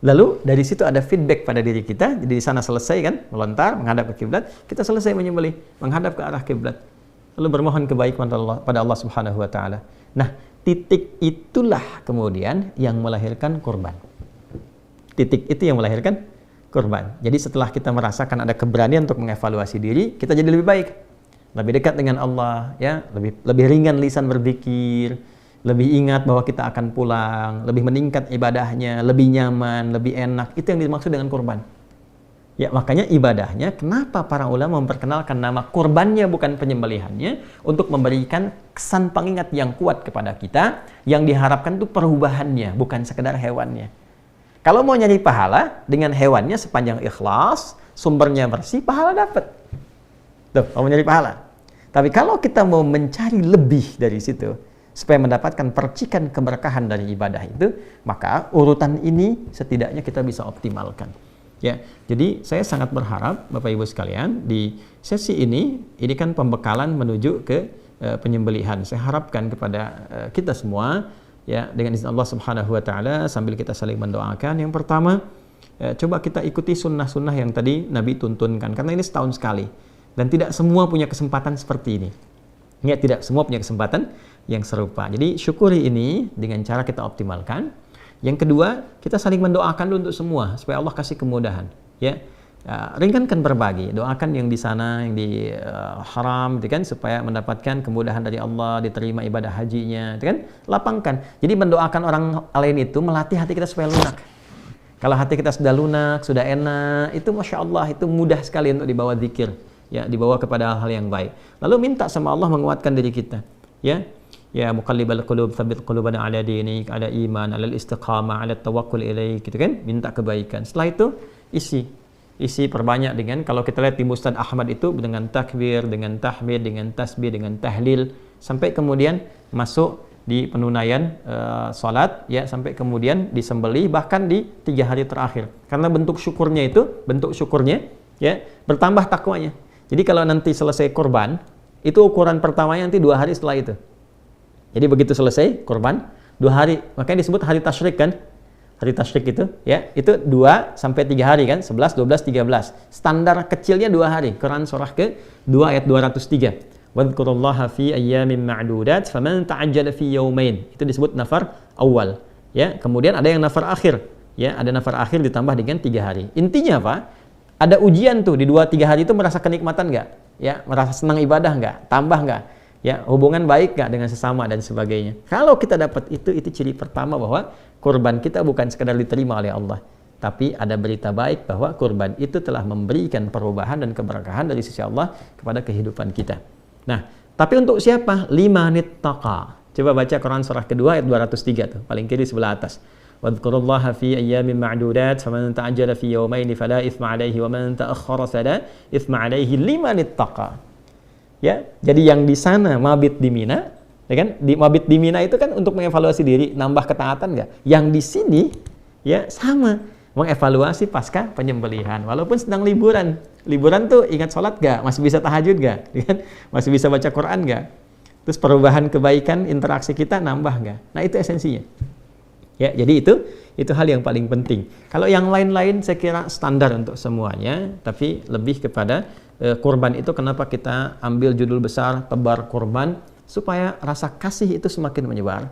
lalu dari situ ada feedback pada diri kita. Jadi di sana selesai kan, melontar, menghadap ke kiblat, kita selesai menyembelih, menghadap ke arah kiblat. Lalu bermohon kebaikan pada Allah Subhanahu wa taala. Nah, titik itulah kemudian yang melahirkan kurban. Titik itu yang melahirkan kurban. Jadi setelah kita merasakan ada keberanian untuk mengevaluasi diri, kita jadi lebih baik, lebih dekat dengan Allah, ya, lebih ringan lisan berzikir, lebih ingat bahwa kita akan pulang, lebih meningkat ibadahnya, lebih nyaman, lebih enak. Itu yang dimaksud dengan kurban. Ya, makanya ibadahnya, kenapa para ulama memperkenalkan nama kurbannya bukan penyembelihannya, untuk memberikan kesan pengingat yang kuat kepada kita, yang diharapkan itu perubahannya, bukan sekedar hewannya. Kalau mau nyari pahala, dengan hewannya sepanjang ikhlas, sumbernya bersih, pahala dapat. Tuh, mau nyari pahala. Tapi kalau kita mau mencari lebih dari situ, supaya mendapatkan percikan keberkahan dari ibadah itu, maka urutan ini setidaknya kita bisa optimalkan. Ya, jadi saya sangat berharap Bapak Ibu sekalian di sesi ini kan pembekalan menuju ke penyembelihan. Saya harapkan kepada kita semua, ya, dengan izin Allah Subhanahu wa taala, sambil kita saling mendoakan. Yang pertama, coba kita ikuti sunnah-sunnah yang tadi Nabi tuntunkan, karena ini setahun sekali dan tidak semua punya kesempatan seperti ini. Ya, tidak semua punya kesempatan yang serupa. Jadi syukuri ini dengan cara kita optimalkan. Yang kedua, kita saling mendoakan dulu untuk semua supaya Allah kasih kemudahan, ya. Ringankan berbagi, doakan yang di sana, yang di haram, gitu kan, supaya mendapatkan kemudahan dari Allah, diterima ibadah hajinya, gitu kan. Lapangkan. Jadi mendoakan orang lain itu melatih hati kita supaya lunak. Kalau hati kita sudah lunak, sudah enak, itu masya Allah, itu mudah sekali untuk dibawa zikir, ya, dibawa kepada hal-hal yang baik. Lalu minta sama Allah menguatkan diri kita, ya. Ya muqallibal qulub tsabbit qulubana ala dinik, ala iman, ala istiqamah, ala tawakkul ilaik, gitu kan? Minta kebaikan. Setelah itu isi perbanyak dengan, kalau kita lihat di Musnad Ahmad itu dengan takbir, dengan tahmid, dengan tasbih, dengan tahlil, sampai kemudian masuk di penunaian salat, ya, sampai kemudian disembelih, bahkan di 3 hari terakhir. Karena bentuk syukurnya, ya, bertambah takwanya. Jadi kalau nanti selesai kurban, itu ukuran pertamanya nanti 2 hari setelah itu. Jadi begitu selesai kurban, 2 hari, makanya disebut hari tasyrik kan? Hari tasyrik itu, ya, itu 2 sampai 3 hari kan? 11, 12, 13. Standar kecilnya 2 hari. Quran surah ke-2 ayat 203. Wadhkurullaha fi ayyamin ma'dudat faman ta'ajjala fi yawmain. Itu disebut nafar awal, ya. Kemudian ada yang nafar akhir, ya, ada nafar akhir ditambah dengan 3 hari. Intinya apa? Ada ujian tuh di 2-3 hari itu, merasa kenikmatan nggak? Ya, merasa senang ibadah nggak? Tambah nggak? Ya, hubungan baik nggak dengan sesama dan sebagainya. Kalau kita dapat itu ciri pertama bahwa kurban kita bukan sekadar diterima oleh Allah, tapi ada berita baik bahwa kurban itu telah memberikan perubahan dan keberkahan dari sisi Allah kepada kehidupan kita. Nah, tapi untuk siapa? Limanit taqa. Coba baca Quran surah kedua ayat 203 tuh, paling kiri sebelah atas. Wadhkurullaha fi ayyamin ma'dudat faman ta'ajjala fi yawmaini fala itsma 'alaihi wa man ta'akhkhara fala itsma 'alaihi limanit taqa. Ya, jadi yang di sana mabit di Mina, ya kan? Di mabit di Mina itu kan untuk mengevaluasi diri, nambah ketaatan nggak? Yang di sini, ya, sama, mengevaluasi pasca penyembelihan. Walaupun sedang liburan tuh ingat sholat nggak? Masih bisa tahajud nggak? Ya kan? Masih bisa baca Quran nggak? Terus perubahan kebaikan interaksi kita nambah nggak? Nah, itu esensinya. Ya, jadi itu hal yang paling penting. Kalau yang lain-lain saya kira standar untuk semuanya, tapi lebih kepada kurban itu kenapa kita ambil judul besar tebar kurban, supaya rasa kasih itu semakin menyebar,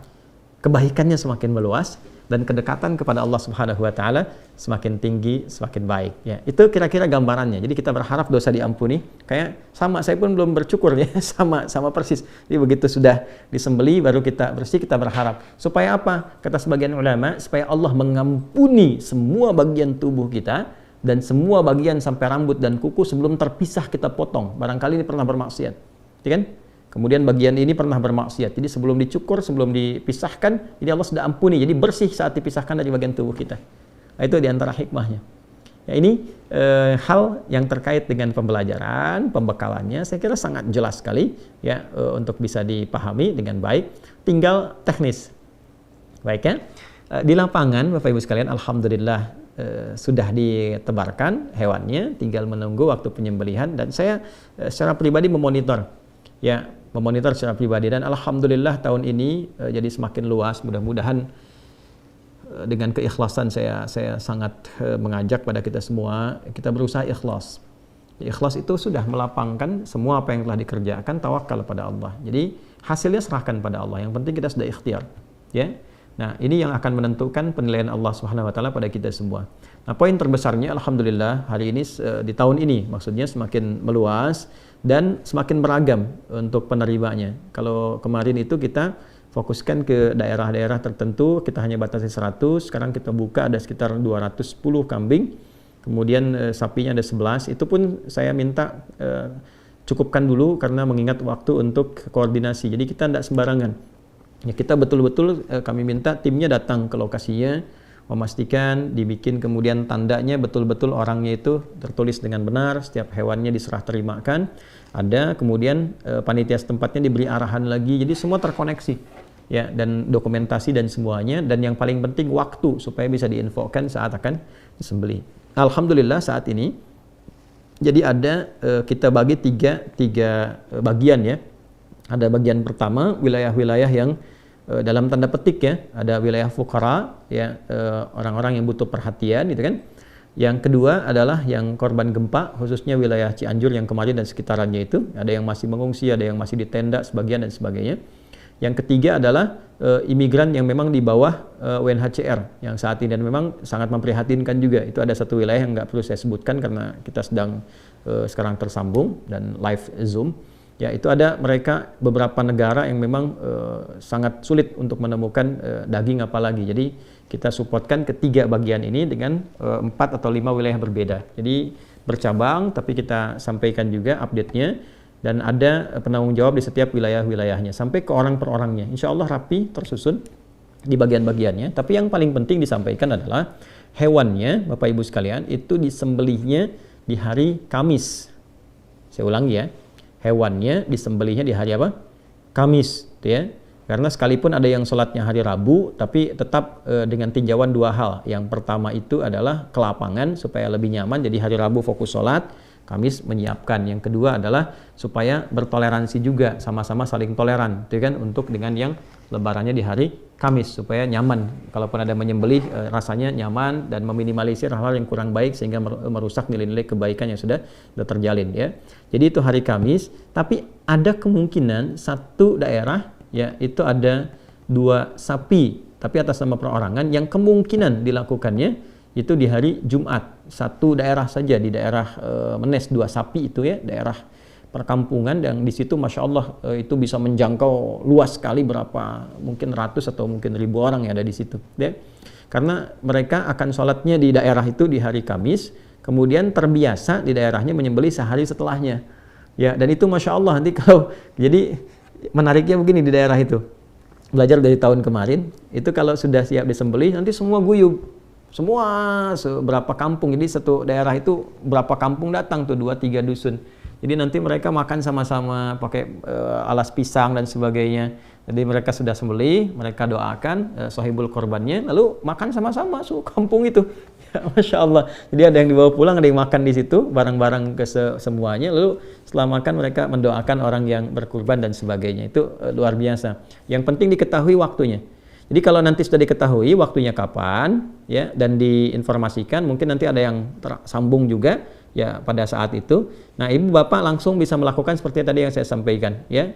kebaikannya semakin meluas, dan kedekatan kepada Allah Subhanahu wa taala semakin tinggi, semakin baik, ya. Itu kira-kira gambarannya. Jadi kita berharap dosa diampuni, kayak sama, saya pun belum bercukur, ya, sama persis. Jadi begitu sudah disembeli baru kita bersih, kita berharap supaya apa? Kata sebagian ulama, supaya Allah mengampuni semua bagian tubuh kita dan semua bagian sampai rambut dan kuku sebelum terpisah kita potong. Barangkali ini pernah bermaksiat, ya kan? Kemudian bagian ini pernah bermaksiat. Jadi sebelum dicukur, sebelum dipisahkan, ini Allah sudah ampuni. Jadi bersih saat dipisahkan dari bagian tubuh kita. Nah, itu diantara hikmahnya. Ya, ini hal yang terkait dengan pembelajaran, pembekalannya, saya kira sangat jelas sekali, ya, untuk bisa dipahami dengan baik. Tinggal teknis. Baik, ya. Di lapangan, Bapak Ibu sekalian, alhamdulillah sudah ditebarkan hewannya, tinggal menunggu waktu penyembelihan, dan saya secara pribadi memonitor, ya, memonitor secara pribadi, dan alhamdulillah tahun ini jadi semakin luas. Mudah-mudahan dengan keikhlasan saya sangat mengajak pada kita semua, kita berusaha ikhlas. Ikhlas itu sudah melapangkan semua apa yang telah dikerjakan, tawakal pada Allah. Jadi hasilnya serahkan pada Allah. Yang penting kita sudah ikhtiar, ya. Nah, ini yang akan menentukan penilaian Allah Subhanahu wa taala pada kita semua. Nah, poin terbesarnya alhamdulillah hari ini, di tahun ini maksudnya semakin meluas dan semakin beragam untuk penerimanya. Kalau kemarin itu kita fokuskan ke daerah-daerah tertentu, kita hanya batasi 100, sekarang kita buka ada sekitar 210 kambing. Kemudian sapinya ada 11. Itu pun saya minta cukupkan dulu karena mengingat waktu untuk koordinasi. Jadi kita tidak sembarangan. Ya, kita betul-betul kami minta timnya datang ke lokasinya, memastikan dibikin kemudian tandanya betul-betul orangnya itu tertulis dengan benar, setiap hewannya diserah terimakan, ada kemudian panitia setempatnya diberi arahan lagi, jadi semua terkoneksi, ya, dan dokumentasi dan semuanya, dan yang paling penting waktu supaya bisa diinfokan saat akan disembelih. Alhamdulillah saat ini jadi ada kita bagi tiga bagian, ya. Ada bagian pertama wilayah-wilayah yang dalam tanda petik, ya, ada wilayah fuqara, ya, orang-orang yang butuh perhatian, gitu kan. Yang kedua adalah yang korban gempa, khususnya wilayah Cianjur yang kemarin dan sekitarannya itu, ada yang masih mengungsi, ada yang masih di tenda sebagian dan sebagainya. Yang ketiga adalah imigran yang memang di bawah UNHCR yang saat ini, dan memang sangat memprihatinkan juga. Itu ada satu wilayah yang nggak perlu saya sebutkan karena kita sedang sekarang tersambung dan live Zoom. Ya, itu ada mereka beberapa negara yang memang sangat sulit untuk menemukan daging apalagi. Jadi kita supportkan ketiga bagian ini dengan 4 atau 5 wilayah berbeda. Jadi bercabang, tapi kita sampaikan juga update-nya, dan ada penanggung jawab di setiap wilayah-wilayahnya sampai ke orang per orangnya. Insya Allah rapi tersusun di bagian-bagiannya. Tapi yang paling penting disampaikan adalah hewannya, Bapak Ibu sekalian, itu disembelihnya di hari Kamis. Saya ulangi ya. Hewannya disembelihnya di hari apa? Kamis, ya. Karena sekalipun ada yang sholatnya hari Rabu, tapi tetap dengan tinjauan 2 hal. Yang pertama itu adalah ke lapangan supaya lebih nyaman, jadi hari Rabu fokus sholat, Kamis menyiapkan. Yang kedua adalah supaya bertoleransi juga, sama-sama saling toleran, itu kan, untuk dengan yang lebarannya di hari Kamis supaya nyaman. Kalaupun ada menyembelih, rasanya nyaman dan meminimalisir hal-hal yang kurang baik sehingga merusak nilai-nilai kebaikan yang sudah terjalin, ya. Jadi itu hari Kamis, tapi ada kemungkinan satu daerah, ya, itu ada 2 sapi tapi atas nama perorangan yang kemungkinan dilakukannya itu di hari Jumat. Satu daerah saja di daerah Menes, 2 sapi itu, ya, daerah perkampungan, dan di situ Masya Allah itu bisa menjangkau luas sekali, berapa mungkin ratus atau mungkin ribu orang yang ada di situ, ya. Karena mereka akan sholatnya di daerah itu di hari Kamis, kemudian terbiasa di daerahnya menyembelih sehari setelahnya, ya. Dan itu Masya Allah nanti kalau, jadi menariknya begini, di daerah itu belajar dari tahun kemarin itu, kalau sudah siap disembelih nanti semua guyub, semua seberapa kampung, jadi satu daerah itu berapa kampung datang tuh, 2-3 dusun. Jadi nanti mereka makan sama-sama pakai alas pisang dan sebagainya. Jadi mereka sudah sembelih, mereka doakan sahibul korbannya, lalu makan sama-sama kampung itu. Ya, Masya Allah. Jadi ada yang dibawa pulang, ada yang makan di situ, barang-barang ke semuanya. Lalu setelah makan mereka mendoakan orang yang berkurban dan sebagainya. Itu luar biasa. Yang penting diketahui waktunya. Jadi kalau nanti sudah diketahui waktunya kapan, ya, dan diinformasikan, mungkin nanti ada yang tersambung juga, ya, pada saat itu. Nah, ibu bapak langsung bisa melakukan seperti tadi yang saya sampaikan, ya.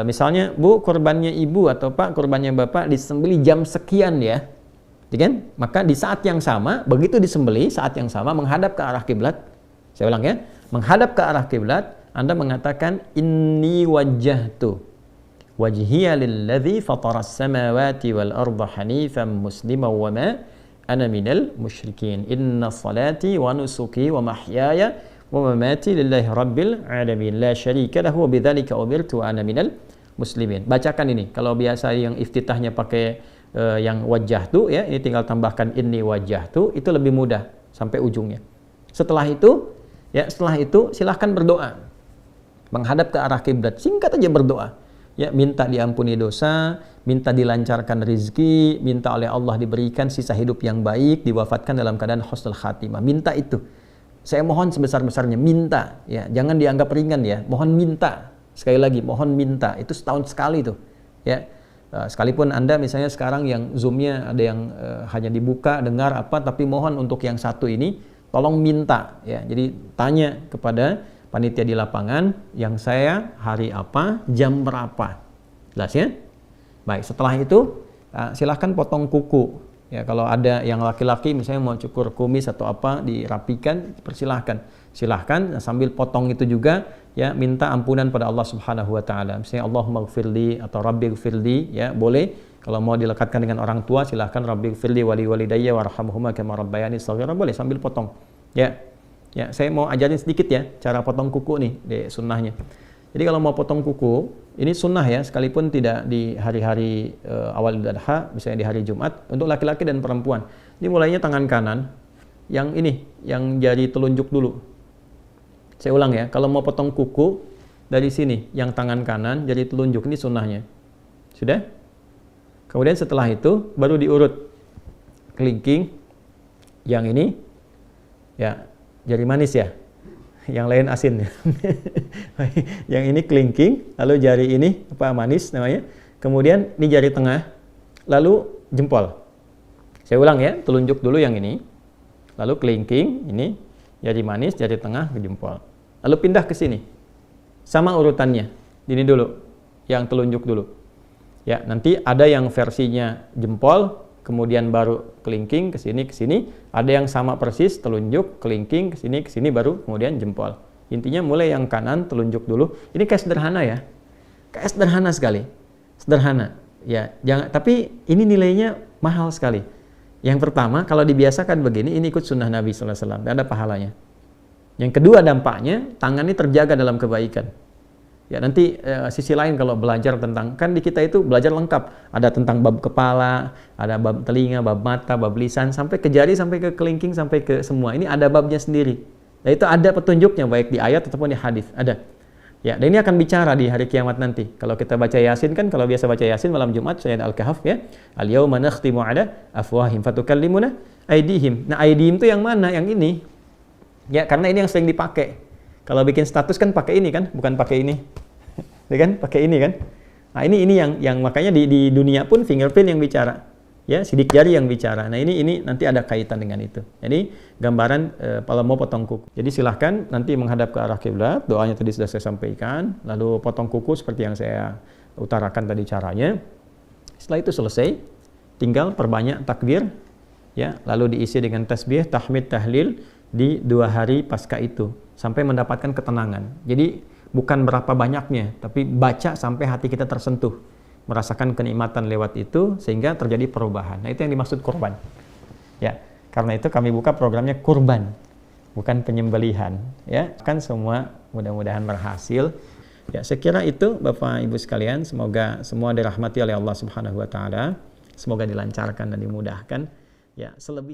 Misalnya, Bu, korbannya ibu atau Pak, korbannya bapak disembelih jam sekian, ya, kan? Maka di saat yang sama, begitu disembelih, saat yang sama menghadap ke arah kiblat. Saya ulang, ya, menghadap ke arah kiblat. Anda mengatakan inni wajjahtu wajhiya lilladzi fataras samawati wal arda hanifan musliman wa ma ana minal musyrikin. Inna salati wa nusuki wa mahyaya wa mamati lillahi rabbil alamin la syarika lahu wa bidzalika umirtu wa ana minal muslimin. Bacakan ini. Kalau biasa yang iftitahnya pakai yang wajah tu, ya, ini tinggal tambahkan inni wajah tu, itu lebih mudah sampai ujungnya. Setelah itu, ya, silahkan berdoa menghadap ke arah kiblat, singkat aja berdoa. Ya, minta diampuni dosa, minta dilancarkan rezeki, minta oleh Allah diberikan sisa hidup yang baik, diwafatkan dalam keadaan husnul khatimah. Minta itu. Saya mohon sebesar-besarnya, minta, ya, jangan dianggap ringan, ya. Mohon minta. Sekali lagi, mohon minta. Itu setahun sekali tuh, ya. Sekalipun Anda misalnya sekarang yang Zoom-nya ada yang hanya dibuka, dengar apa, tapi mohon untuk yang satu ini tolong minta, ya. Jadi tanya kepada panitia di lapangan, yang saya hari apa, jam berapa. Jelas, ya? Baik, setelah itu silahkan potong kuku. Ya, kalau ada yang laki-laki misalnya mau cukur kumis atau apa, dirapikan, persilahkan. Silahkan sambil potong itu juga, ya, minta ampunan pada Allah Subhanahu wa taala. Misalnya Allahumma gfirli atau Rabbi gfirli, ya, boleh. Kalau mau dilekatkan dengan orang tua, silahkan Rabbi gfirli wali walidayya warhamhuma kama rabbayani shaghira, boleh sambil potong. Ya. Ya, saya mau ajarin sedikit, ya, cara potong kuku nih, di sunnahnya. Jadi kalau mau potong kuku, ini sunnah, ya, sekalipun tidak di hari-hari awal Idul Adha, misalnya di hari Jumat, untuk laki-laki dan perempuan. Ini mulainya tangan kanan, yang ini, yang jari telunjuk dulu. Saya ulang, ya, kalau mau potong kuku, dari sini, yang tangan kanan, jari telunjuk, ini sunnahnya. Sudah? Kemudian setelah itu, baru diurut. Kelingking, yang ini, ya, jari manis, ya, yang lain asin. Yang ini kelingking, lalu jari ini apa, manis namanya. Kemudian ini jari tengah, lalu jempol. Saya ulang, ya, telunjuk dulu yang ini, lalu kelingking, ini jari manis, jari tengah, ke jempol. Lalu pindah ke sini, sama urutannya. Ini dulu, yang telunjuk dulu. Ya, nanti ada yang versinya jempol, kemudian baru kelingking ke sini, ada yang sama persis telunjuk, kelingking ke sini baru kemudian jempol. Intinya mulai yang kanan telunjuk dulu. Ini kayak sederhana ya. Kayak sederhana sekali. Sederhana. Ya, tapi ini nilainya mahal sekali. Yang pertama, kalau dibiasakan begini, ini ikut sunnah Nabi SAW, ada pahalanya. Yang kedua dampaknya, tangan ini terjaga dalam kebaikan. Ya, nanti sisi lain kalau belajar tentang, kan di kita itu belajar lengkap. Ada tentang bab kepala, ada bab telinga, bab mata, bab lisan, sampai ke jari, sampai ke kelingking, sampai ke semua. Ini ada babnya sendiri. Nah, itu ada petunjuknya, baik di ayat ataupun di hadis. Ada. Ya, dan ini akan bicara di hari kiamat nanti. Kalau kita baca Yasin kan, kalau biasa baca Yasin malam Jumat, ayat Al-Kahf ya. Al-yauma nakhtimu ala afwahim fatukallimuna aydihim. Nah, aydihim itu yang mana? Yang ini. Ya, karena ini yang sering dipakai. Kalau bikin status kan pakai ini kan, bukan pakai ini. Ya kan? Pakai ini kan. Nah, ini yang makanya di dunia pun fingerprint yang bicara. Ya, sidik jari yang bicara. Nah, ini nanti ada kaitan dengan itu. Jadi, gambaran kalau mau potong kuku. Jadi, silahkan nanti menghadap ke arah kiblat. Doanya tadi sudah saya sampaikan. Lalu potong kuku seperti yang saya utarakan tadi caranya. Setelah itu selesai, tinggal perbanyak takbir. Ya, lalu diisi dengan tasbih, tahmid, tahlil di 2 hari pasca itu. Sampai mendapatkan ketenangan. Jadi, bukan berapa banyaknya, tapi baca sampai hati kita tersentuh. Merasakan kenikmatan lewat itu sehingga terjadi perubahan. Nah, itu yang dimaksud kurban. Ya, karena itu kami buka programnya kurban, bukan penyembelihan. Ya, kan semua mudah-mudahan berhasil. Ya, saya kira itu Bapak Ibu sekalian, semoga semua dirahmati oleh Allah Subhanahu wa taala. Semoga dilancarkan dan dimudahkan. Ya, selebihnya